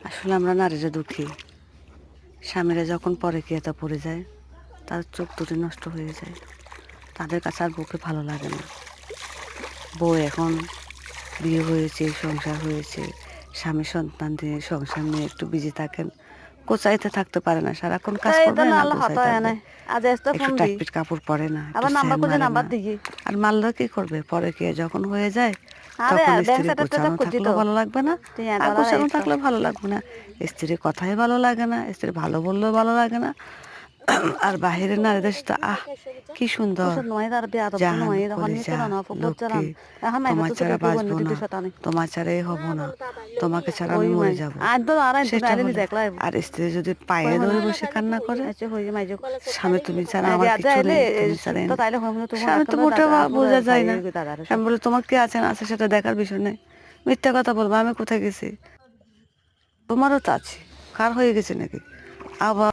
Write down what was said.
আসলে আমরা নারীরা দুঃখী। স্বামীরা যখন পরকীয়াতে পড়ে যায়, তার চোখ দুটি নষ্ট হয়ে যায়। তাদের কাছে আর বউকে ভালো লাগে না। বউ এখন বিয়ে হয়েছে, সংসার হয়েছে, স্বামী সন্তান দিয়ে সংসার নিয়ে একটু বিজি থাকেন। গোছাইতে থাকতে পারে না, সারাক্ষণ কাজ করবে না, গোছাই থাকবে। একটু টাইটপিট কাপড় পরে না, একটু স্যান মারে না। আর মারলেও কি করবে? পরকীয়া যখন হয়ে যায়, তখন স্ত্রী গোছানো থাকলেও ভালো লাগবে না, আর গোছানো থাকলেও ভালো লাগবে না। স্ত্রীর কথাই ভালো লাগে না, স্ত্রী ভালো বললেও ভালো লাগে না। আর বাহিরের নারীদের সাথে কি সুন্দর, জান কলিজা লক্ষ্মী, তোমার ছাড়া বাঁচবো না, তোমার ছাড়াই হব না, তোমাকে ছাড়া আমি মরে যাবো, সেটা বলে। আর স্ত্রী যদি পায়ে ধরে বসে কান্না করে, স্বামী তুমি ছাড়া আমার কিছু নেই, তুমি ছাড়া স্বামী তো মোটেও বোঝা যায় না। আমি বলি তোমার কি আছে না আছে সেটা দেখার বিষয় নেই। মিথ্যা কথা বলবো, আমি কোথায় গেছি? তোমারও তো আছে, কার হয়ে গেছে নাকি? আবার